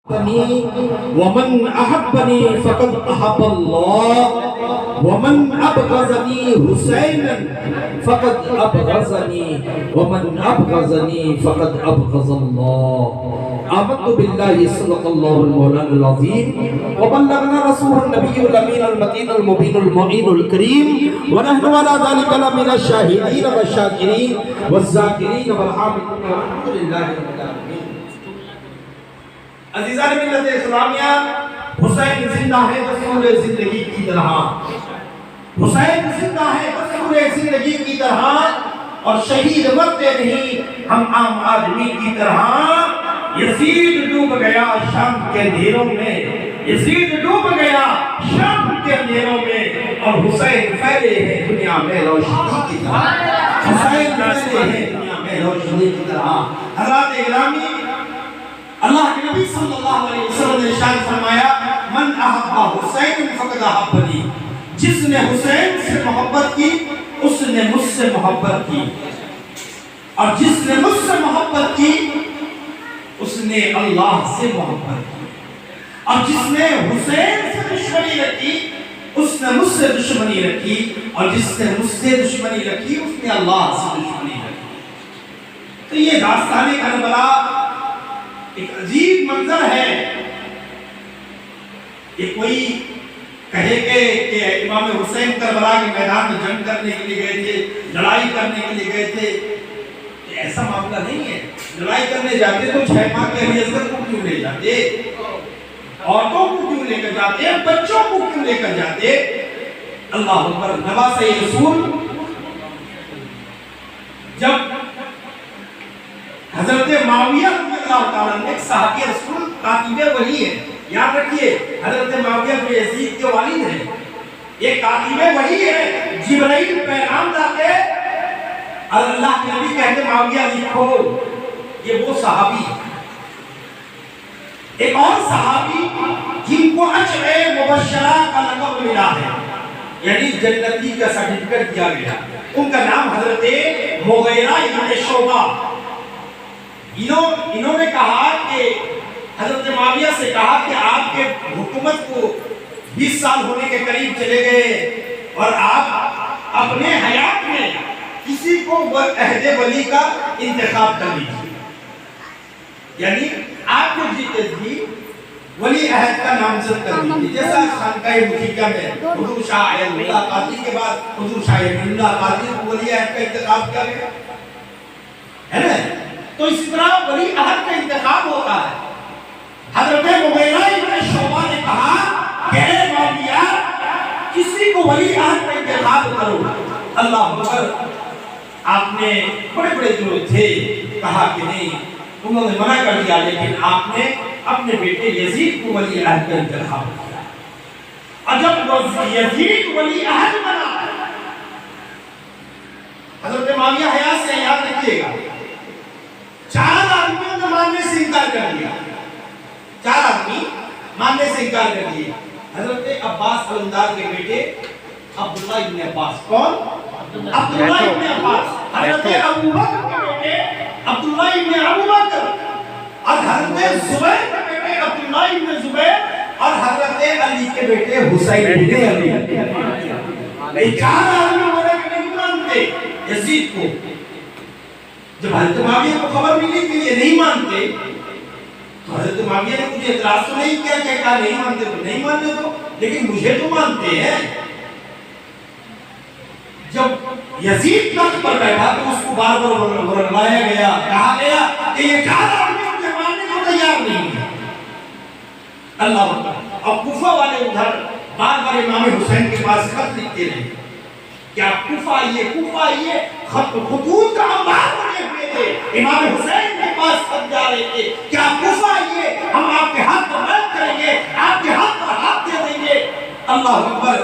ومن احبني فقد احب الله ومن ابغضني حسينا فقد ابغضني ومن ابغضني فقد ابغض الله. آمنت بالله صدق الله المولانا العظيم وبلغنا رسول النبي الامين المتين المبين المعين الكريم ونحن على ذلك لمن الشاهدين والشاكرين والذاكرين والحامدين والحمد لله رب العالمين. عزیزان ملت اسلامیہ، حسین زندہ ہے دستور زندگی کی طرح، حسین زندہ ہے دستور زندگی کی طرح، اور شہید مرتے نہیں ہم عام آدمی کی طرح. یزید ڈوب گیا شام کے اندھیروں میں، یزید ڈوب گیا شام کے اندھیروں میں، اور حسین پھیلے ہیں دنیا میں روشنی کی طرح، حسین پھیلے ہیں دنیا میں روشنی کی طرح. حضرات اکرامی، اللہ کے نبی صلی اللہ علیہ وسلم نے ارشاد فرمایا من احب حسین فقد احبنی، جس نے حسین سے محبت کی اس نے مجھ سے محبت کی، اور جس نے مجھ سے محبت کی اس نے اللہ سے محبت کی، اور جس نے حسین سے دشمنی رکھی اس نے مجھ سے دشمنی رکھی، اور جس نے مجھ سے دشمنی رکھی اس نے اللہ سے دشمنی رکھی. تو یہ داستان کربلا ایک عجیب منظر ہے کہ کوئی کہے کہ امام حسین کربلا کے میدان میں جنگ کرنے کے لیے گئے تھے، لڑائی کرنے کے لیے گئے تھے. ایسا معاملہ نہیں ہے. لڑائی کرنے جاتے تو 6 ماہ کے ریاست کو کیوں لے جاتے، عورتوں کو کیوں لے کر جاتے، بچوں کو کیوں لے کر جاتے. اللہ اکبر. نواسۂ رسول جب حضرت معاویہ رضی اللہ تعالیٰ نے ایک صحابی رسول کاتب وحی ہے، یاد رکھیے حضرت معاویہ کو یزید کے والد ہیں، یہ کاتب وحی ہے. جبرائیل پیغام لاتے اور اللہ کے نبی کہتے معاویہ لکھو. یہ وہ صحابی، ایک اور صحابی جن کو اشرِ مبشرہ کا لقب ملا ہے، یعنی جنتی کا سرٹیفکیٹ دیا گیا. ان کا نام حضرت مغیرہ ابن شعبہ. انہوں نے کہا کہ حضرت معاویہ سے کہا کہ آپ کے حکومت کو 20 سال ہونے کے قریب چلے گئے اور آپ اپنے حیات میں کسی کو عہد ولی کا انتخاب کر لیجیے، یعنی آپ کو جیتے تھی ولی عہد کا نامزد کر لیجیے. جیسا خانقاہ مخیجہ میں حضور شاہ عین اللہ قاضی کے بعد حضور شاہ عین اللہ قاضی کو ولی عہد کا انتخاب کیا گیا ہے نا. تو اسی طرح ولی عہد کا انتخاب ہوتا ہے. حضرت مغیرہ ابن شعبہ نے کہا کہ اے معاویہ کسی کو ولی عہد کا انتخاب کرو. اللہ اکبر. آپ نے بڑے بڑے جو تھے کہا کہ نہیں، انہوں نے منع کر دیا، لیکن آپ نے اپنے بیٹے یزید کو ولی عہد کا انتخاب کیا. اور جب یزید ولی عہد بنا، حضرت معاویہ حیات سے یاد رکھیے گا 4 آدمیوں نے ماننے سے انکار کر دیا، 4 آدمی ماننے سے انکار کر دیا. حضرت عباس علمدار کے بیٹے عبداللہ ابن عباس. کون؟ عبداللہ ابن عباس. حضرت ابو بکر کے بیٹے عبداللہ ابن ابو بکر، اور حضرت زبیر کے بیٹے عبداللہ ابن زبیر، اور حضرت علی کے بیٹے حسین ابن علی. یہ 4 آدمی بولے کہ نہیں مانتے یزید کو. جب حضرت معاویہ کو خبر ملی کہ یہ نہیں مانتے تو حضرت معاویہ نے مجھے اعتراض تو نہیں کیا کہ کہا نہیں مانتے تو نہیں مانتے تو، لیکن مجھے تو مانتے ہیں. جب یزید تخت پر بیٹھا تو اس کو بار بار لایا گیا، کہا گیا کہ یہ 4 آدمی مجھے ماننے کو تیار نہیں ہے. اللہ اکبر. اب کوفہ والے ادھر بار بار امام حسین کے پاس خط لکھتے رہے کہ آپ کوفہ آئیے. خطوط کا انبار بنے ہوئے تھے، امام حسین کے پاس خط جا رہے تھے کہ آپ کوفہ آئیے، ہم آپ کے ہاتھ پر بیعت کریں گے، آپ کے ہاتھ پر ہاتھ دے دیں گے. اللہ اکبر.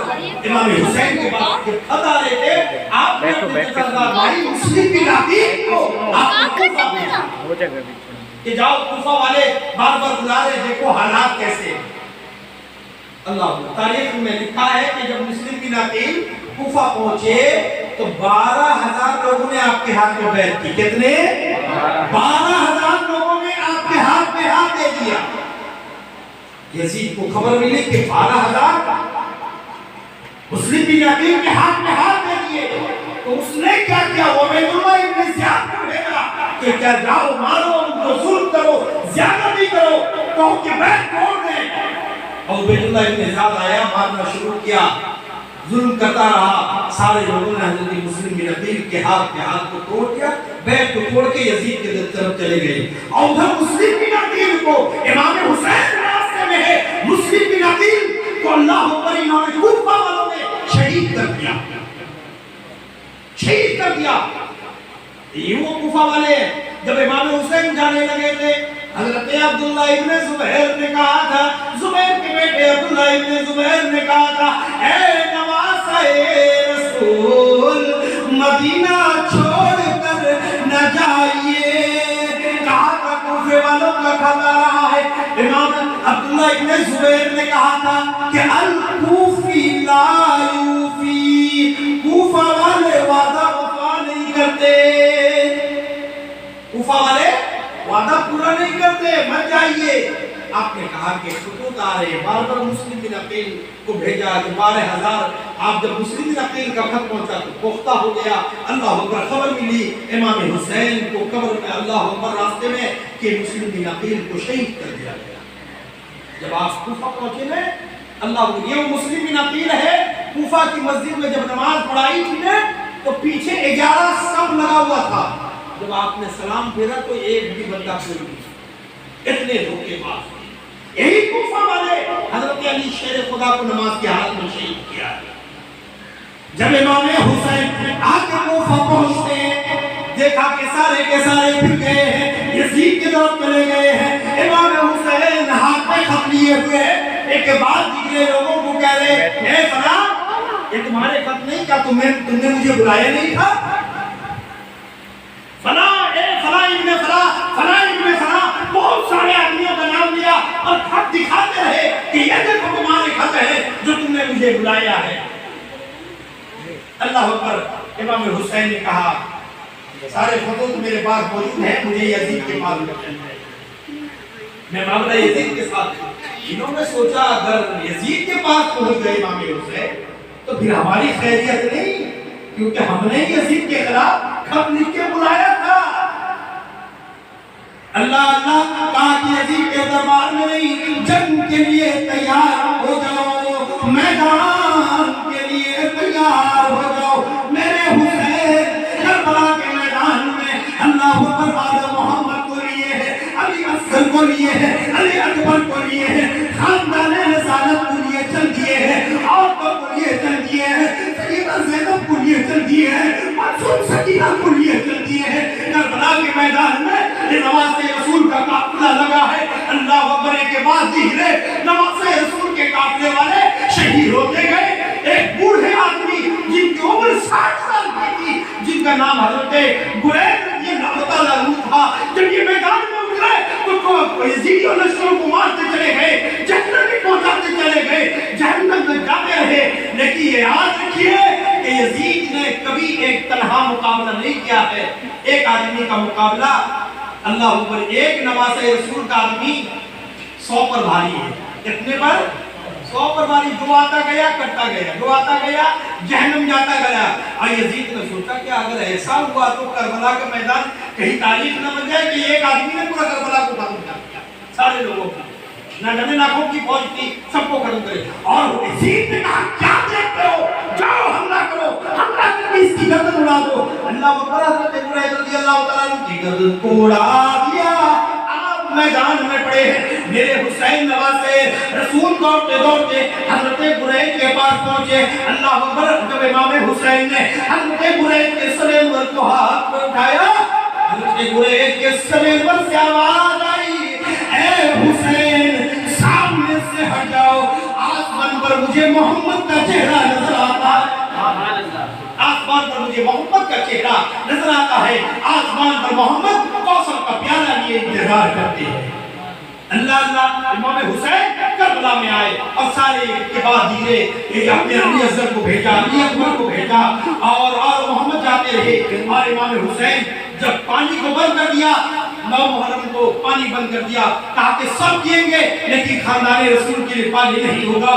امام حسین کے پاس خط آ رہے تھے، آپ نے اپنے سردار بھائی مسلم بن عقیل کو آپ کو کوفہ بھیجا کہ جاؤ کوفہ والے بار بار بلا رہے، دیکھو حالات کیسے. اللہ اکبر. تاریخ میں لکھا ہے کہ جب مسلم بن عقیل کوفہ پہنچے تو 12,000 لوگوں نے آپ کے ہاتھ میں بیعت کی. کتنے؟ 12,000 لوگوں نے آپ کے ہاتھ میں ہاتھ دے دیا. یزید کو خبر ملی کہ 12,000 مسلم بن عقیل کے ہاتھ میں ہاتھ دے دیے، تو اس نے کیا کیا؟ عبید اللہ ابن زیاد کو بھیجا کہ کیا جاؤ مارو ان کو، ظلم کرو، زیادتی کرو، کہو کہ بیعت توڑ دیں۔ اور عبید اللہ ابن زیاد آیا، مارنا شروع کیا، ظلم کرتا رہا۔ سارے لوگوں نے حضرت مسلم بن عقیل کے ہاتھ کو توڑ دیا، بیعت کو توڑ کے یزید کے طرف چلے گئے۔ اور ادھر مسلم بن عقیل کو امام حسین راستے میں ہے، مسلم بن عقیل کو اللہ اکبر انہوں نے کوفہ والوں نے شہید کر دیا، شہید کر دیا۔ یہ وہ کوفہ والے جب امام حسین جانے لگے تھے، حضرت عبداللہ ابن زبیر نے کہا تھا، زبیر کے بیٹے عبداللہ ابن زبیر نے کہا تھا، اے نواسہ رسول مدینہ چھوڑ کر نہ جائیے۔ کہا تھا کوفے والوں کا کھاتا رہا ہے۔ امام عبداللہ ابن زبیر نے کہا تھا کہ الکوفی لا یوفی، کوفہ والے وعدہ وفا نہیں کرتے، کوفہ والے وعدہ پورا نہیں کرتے، مت جائیے۔ آپ نے کہا کہ خطوط آ رہے، بار بار مسلم بن عقیل کو بھیجا کہ 12,000۔ آپ جب مسلم بن عقیل کا خط پہنچا تو پختہ ہو گیا، اللہ اکبر، خبر ملی امام حسین کو قبر میں، اللہ اکبر، راستے میں، کہ مسلم بن عقیل کو شہید کر دیا گیا۔ جب آپ کوفہ پہنچے نا، اللہ اکبر، یہ وہ مسلم بن عقیل ہے۔ کوفہ کی مسجد میں جب نماز پڑھائی تھی نا، تو پیچھے 11 صف لگا ہوا تھا۔ جب آپ نے سلام پھیرا تو ایک بھی بندہ کوئی نہیں، اتنے دھوکے باز۔ یہی کوفہ والے حضرت علی شیر خدا کو نماز کی حالت میں شہید کیا۔ جب امام حسین آگے کوفہ پہنچتے ہیں، دیکھا کہ سارے کے سارے پھر گئے ہیں، یزید کی طرف چلے گئے ہیں۔ امام حسین ہاتھ میں خط لیے ہوئے، ایک کے بعد دیگرے لوگوں کو کہہ رہے، اے فلاں، یہ تمہارے خط نہیں، کیا تم نے مجھے بلایا نہیں تھا؟ فلاں، اے فلاں ابن فلاں، فلاں ابن فلاں، بہت سارے آدمیوں کا نام لیا اور خط دکھاتے رہے کہ یہ دیکھو تمہارے خط ہے جو تم نے مجھے بلایا ہے۔ اللہ اکبر، امام حسین نے کہا سارے خطوط میرے پاس موجود ہیں، مجھے یزید کے پاس رکھنا ہے، میں معاملہ یزید کے ساتھ۔ انہوں نے سوچا اگر یزید کے پاس پہنچ گئے امام حسین تو پھر ہماری خیریت نہیں، کیونکہ ہم نے یزید کے خلاف خط لکھ کے بلایا تھا۔ اللہ اللہ کہا کہ یزید کے دربار میں نہیں، جنگ کے لیے تیار ہو جاؤ، میدان کے لیے تیار ہو جاؤ۔ میرے حسین کربلا کے میدان میں اللہ اکبر، آل محمد کو لیے ہے، علی اصغر کو لیے ہے، علی اکبر کو لیے ہے، خاندان رسالت کو لیے چل دیے ہیں، عورتوں کو لیے چل دیے ہیں، سیدہ زینب کو لیے چل دیے ہیں، معصوم سکینہ کو لیے چل دیے ہیں۔ کربلا کے میدان میں نواز رسول کا قافلہ لگا ہے، اللہ اکبر، کے بعد دیگرے نواز رسول کے قافلے والے شہید ہوتے گئے۔ ایک بوڑھے آدمی جن کی عمر 60 سال کی تھی، جن کا نام حضرت برید رضی اللہ تعالیٰ عنہ تھا، جب یہ میدان میں اترے تو یزیدیوں لشکروں کو مارتے چلے گئے، جہنم میں پہنچاتے چلے گئے، جہنم میں جاتے رہے۔ لیکن یہ یاد رکھیے کہ یزید نے کبھی ایک تنہا مقابلہ نہیں کیا ہے، ایک آدمی کا مقابلہ، اللہ اوپر، ایک نواز رسول کا آدمی 100 پر بھاری ہے۔ کتنے پر؟ 100 پر بھاری۔ جو آتا گیا کرتا گیا، جو آتا گیا جہنم جاتا گیا۔ اور یزید نے سوچا کہ اگر ایسا ہوا تو کربلا کا میدان کہیں تاریخ نہ بن جائے کہ ایک آدمی نے پورا کربلا کو ختم کر دیا، سارے لوگوں کا، نہ جانے لاکھوں کی فوج تھی، سب کو ختم کرے۔ اور یزید نے کہا کیا دیکھتے ہو، جاؤ حملہ کرو، حملہ کر کے اس کی گردن اڑا دو۔ اللہ اکبر، حضرت برید رضی اللہ تعالیٰ عنہ کی گردن کو اڑا دیا۔ آپ میدان میں پڑے ہیں، میرے حسین نواسے رسول دوڑتے دوڑتے حضرت برید کے پاس پہنچے۔ اللہ اکبر، جب امام حسین نے حضرت برید کے سلیمور کو ہاتھ میں اٹھایا، حضرت برید کے سلیمور سے آواز آئی، اے حسین سامنے سے ہٹ جاؤ، آسمان پر مجھے محمد کا چہرہ نظر آتا ہے، آسمان پر مجھے محمد کا چہرہ نظر آتا ہے، آسمان پر محمد کوثر کا پیالہ لیے انتظار کرتے ہیں۔ اللہ اللہ، امام حسین کربلا میں آئے اور سارے کے بعد دیگرے اپنے علی اصغر کو بھیجا، علی اکبر کو بھیجا، اور محمد جاتے رہے۔ اور امام حسین جب پانی کو بند کر دیا، 9 محرم کو پانی بند کر دیا، کہا کہ سب پیئیں گے لیکن خاندان رسول کے لیے پانی نہیں ہوگا،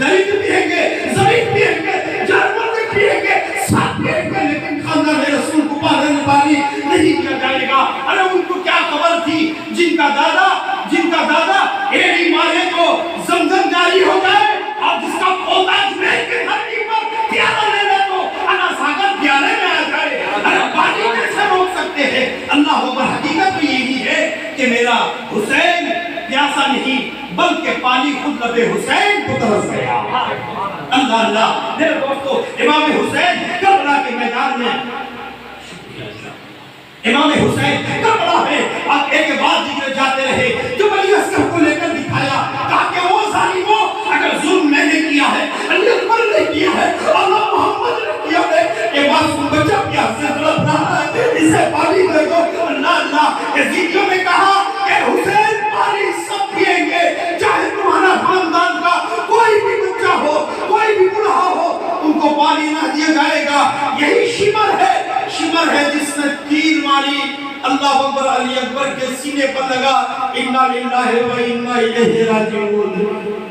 درد پیئیں گے، ضعیف پیئیں گے، جانور پیئیں گے، سب پیئیں گے، لیکن خاندان رسول کو پانی نہیں کیا جائے گا۔ ارے ان کو کیا خبر تھی جن کا دادا ایڑی مارے تو زمزم جاری ہو جائے، اور جس کا پوتا جنید کے دھرتی پر پیالہ لے لے تو انا ساگر پیالے میں آ جائے، ارے پانی کیسے روک سکتے ہیں؟ اللہ اکبر، حقیقت تو یہی ہے کہ میرا حسین پیاسا نہیں بلکہ پانی خود لب حسین کو ترس گیا۔ اللہ اللہ میرے دوستو، امام حسین کربلا کے میدان میں، امام حسین کربلا ہے، اور ایک بعد دیگر جاتے رہے، جب علی اصغر کو لے کر دکھایا، کہا کہ وہ ظالموں، اگر ظلم میں نے کیا ہے، علی اکبر نے کیا ہے، اللہ محمد نے کیا ہے، یہ بات کو بچہ پیاس سے تڑپ رہا ہے، اسے پانی دے دو۔ اللہ اللہ، یزیدیوں نے کہا کہ حسین پانی سب پیئیں گے، چاہے تمہارا خاندان کا کوئی بھی بچہ ہو، کوئی بھی بڑھا ہو، ان کو پانی نہ دیا جائے گا۔ یہی شمر ہے جس نے تیر ماری، اللہ اکبر، علی اکبر کے سینے پر لگا، انا للہ و انا الیہ راجعون،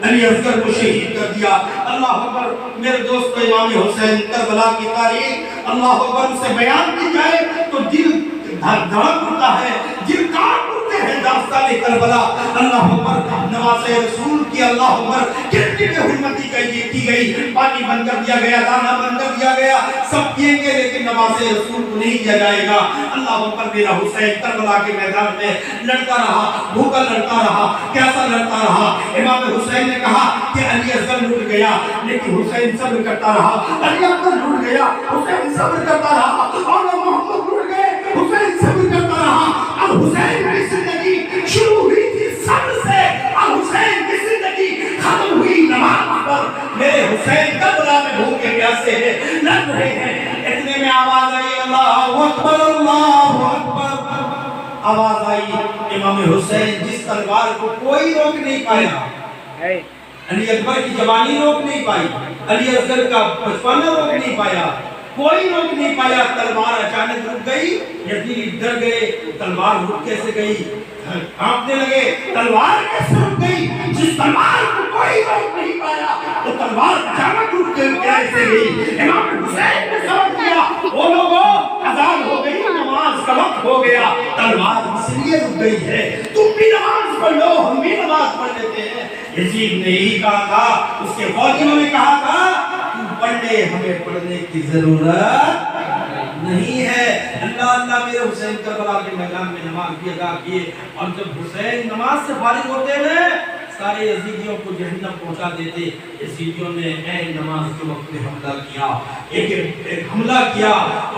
علی اصغر کو شہید کر دیا۔ اللہ اکبر میرے دوست، امام حسین کربلا کی تاریخ اللہ اکبر سے بیان کی جائے تو دل دھڑک اٹھتا ہے، دل کانپ اٹھتے ہیں داستان کربلا۔ اللہ اکبر، نماز رسول کی اللہ اکبر کتنی حرمتی کی گئی، پانی بند کر دیا گیا، دانا بند کر دیا گیا، سب پیئیں گے لیکن نماز رسول کو نہیں دیا جائے گا۔ اللہ اکبر، میرا حسین کربلا کے میدان میں لڑتا رہا، بھوکا لڑتا رہا، پیاسا لڑتا رہا۔ امام حسین نے کہا کہ علی اصغر لٹ گیا لیکن حسین صبر کرتا رہا، علی اکبر لٹ گیا، حسین صبر کرتا رہا، اور محمد لٹ گئے، حسین صبر کرتا رہا۔ اب حسین کی زندگی شروع ہوئی تھی صبر سے، اور حسین کی زندگی ختم ہوئی نماز پر۔ میرے حسین کربلا میں بھوکے پیاسے ہیں، لڑ رہے ہیں، اتنے میں آواز آئی، اللہ اکبر، اللہ اکبر، آواز آئی۔ امام حسین جس تلوار کو کوئی روک نہیں پایا، علی اکبر کی جوانی روک نہیں پائی، علی اصغر کا بچپنا روک نہیں پایا، کوئی روک نہیں پایا، تلوار اچانک رک گئی۔ یزید ڈر گئے، تلوار رک کیسے گئی، کانپنے لگے، تلوار کیسے رک گئی؟ جس تلوار کو کوئی روک نہیں پایا وہ تلوار اچانک رک کیسے گئی؟ امام حسین نے سمجھ لیا، وہ لوگوں اذان ہو گئی، نماز کا وقت ہو گیا، تلوار اس لیے رک گئی ہے، تم بھی نماز پڑھ لو، ہم بھی نماز پڑھ لیتے ہیں۔ یزید نے یہی کہا تھا، اس کے فوجیوں نے کہا تھا، پڑھ لے، ہمیں پڑھنے کی ضرورت نہیں ہے۔ اللہ اللہ، میرے حسین کربلا کے میدان میں نماز بھی ادا کیے، اور جب حسین نماز سے فارغ ہوتے ہیں سارے یزیدیوں کو جہنم پہنچا دیتے۔ یزیدیوں نے عین نماز کے وقت میں حملہ کیا، ایک حملہ کیا،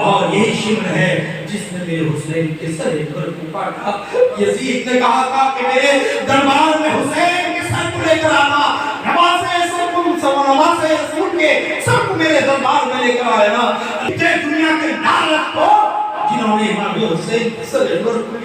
اور یہی شمر ہے جس نے میرے حسین کے سر پر کو کاٹا۔ یزید نے کہا تھا کہ میرے دربار میں حسین کے سر کو لے کر آنا، نماز رسول کے سب کو میرے دربار میں لے کر آیا نا۔ دنیا کے نارک کو جنہوں نے امام حسین کے سر پر کو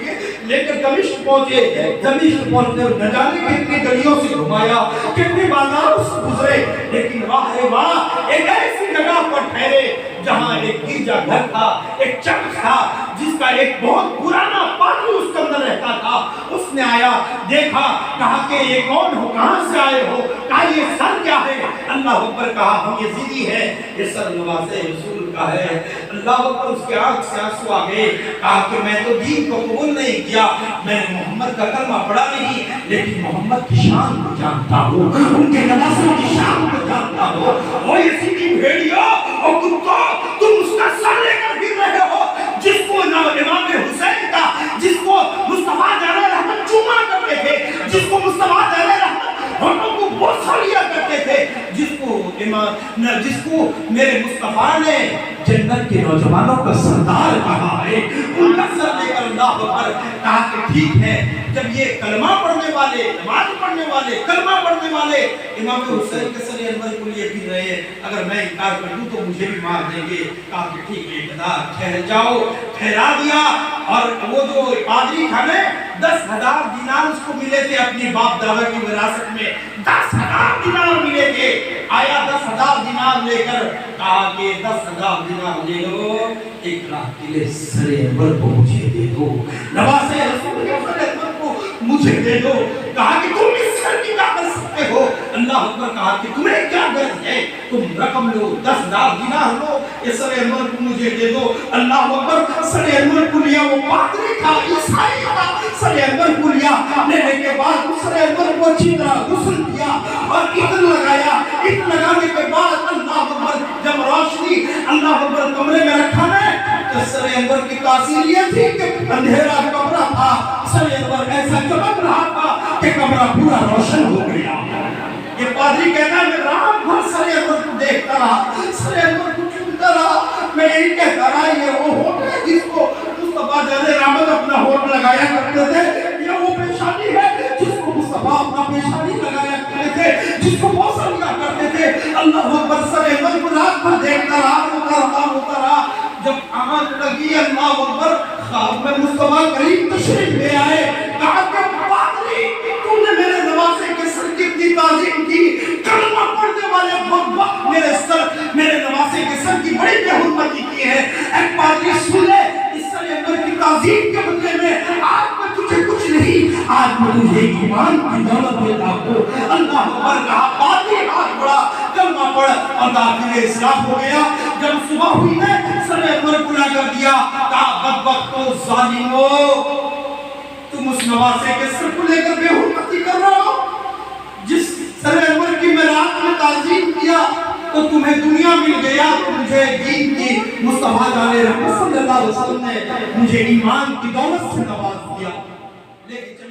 لے کر دمشق پہنچے، دمشق پہنچنے نہ جانے کتنی گلیوں سے گھمایا، کتنے بازاروں سے گزرے، لیکن واہ رے واہ، ایک ایسی جگہ پر ٹھہرے جہاں ایک گرجا گھر تھا، ایک چرچ تھا جس کا ایک بہت پرانا پادری اس کے اندر رہتا تھا۔ اس نے آیا، دیکھا، کہا کہ یہ کون ہو، کہاں سے آئے ہو، کہا یہ سر کیا ہے؟ اللہ اکبر، کہا ہم یزیدی ہیں، یہ سر نواز رسول کا ہے۔ اللہ اکبر، اس کے آنکھ سے آنسو آ گئے، کہا کہ میں تو دین کو قبول نہیں کیا، میں نے محمد کا کلمہ پڑھا نہیں، لیکن محمد کی شان کو جانتا ہوں، ان کے نواسوں کی شان کو جانتا ہوں۔ وہ یزیدی بھیڑیوں اور کتوں، تم اس کا سر لے کر پھر رہے ہو جس کو امام حسین کا، جس کو مصطفیٰ علیہ رحمت چوما کرتے تھے، جس کو مصطفیٰ علیہ رحمت ہونٹوں کو بوسہ لیا کرتے تھے، جس کو میرے مصطفیٰ نے جنت کے نوجوانوں کا سردار کہا ہے، ان کا سر لے کر اللہ پر کہا کہ ٹھیک ہے۔ جب یہ کلمہ پڑھنے والے، نماز پڑھنے والے، کلمہ پڑھنے والے امام حسین کے سر انور کو لیے پھر رہے ہیں، اگر میں انکار کر دوں تو مجھے بھی مار دیں گے۔ کہا کہ ٹھیک ہے، ٹھہر جاؤ، ٹھہرا دیا، اور وہ جو پادری تھا نا 10,000 دینار اس کو ملے تھے اپنی باپ دادا کی وراثت میں، 10,000 دینار ملے تھے، آیا 10,000 دینار لے کر کہا کہ 10,000 دینار لے لو، 1,00,000 قلعے سر انور کو مجھے دے دو، نواسے رسول سر انور کو مجھے دے دو۔ کہا کہ تم اس سر کی کیا کر سکتے ہو؟ اللہ اکبر، کہا کہ تمہیں کیا غرض ہے، تم رقم لو، 10,000 دینار لو، یہ سر انور کو مجھے دے دو۔ اللہ اکبر، سر انور کو لیا، وہ پادری تھا، عیسائی تھا، سر انور کو لیا، لینے کے بعد سر انور کو اچھی طرح غسل کیا اور عطر لگایا، عطر لگانے کے بعد اللہ اکبر جب روشنی اللہ اکبر کمرے میں رکھا نا، تو سر انور کی تاثیر یہ تھی کہ اندھیرا کمرہ تھا، سر انور ایسا چمک رہا تھا کہ کمرہ پورا روشن ہو گیا۔ یہ پادری کہتا ہے میں رات بھر سر انور کو دیکھتا رہا، سر انور کو چنتا رہا، میں یہی کہتا رہا یہ وہ ہوٹ ہے جس کو مصطفیٰ جان رحمت اپنا ہوٹ لگایا کرتے تھے، یہ وہ پیشانی ہے جس کو مصطفیٰ اپنا پیشانی لگایا کرتے تھے، جس کو موسم کیا کرتے تھے۔ اللہ اکبر، سر انور کو رات بھر دیکھتا رہا، جب آنکھ لگی اللہ اکبر خواب میں مصطفیٰ کریم تشریف لے آئے، کہا کہ پادری تم نے میرے نواسے کے سر کی اتنی تعظیم کی، کلمہ پڑھنے والے وقت میرے نواسے کے سر کی بڑی بے حرمتی کی ہے۔ اے پادری سن لے، اس سر انور کی تعظیم کے بدلے میں آج میں تجھے کچھ نہیں، آج میں تجھے ایمان کی دولت دیتا ہوں۔ اللہ اکبر، کہا پادری ہاتھ بڑھا، کلمہ پڑھ، اور داخل اسلام ہو گیا۔ جب صبح ہوئی نے سر انور کو لا کر دیا، کہا بدبختو ظالمو، تم اس نواسے کے سر کو لے کر بے حرمتی کر رہا ہو، جس سر انور کی میں رات میں تعظیم کیا تو تمہیں دنیا مل گیا، تو مجھے دین کی مصطفیٰ جان رحمت صلی اللہ علیہ وسلم نے مجھے ایمان کی دولت سے نواز دیا۔ لیکن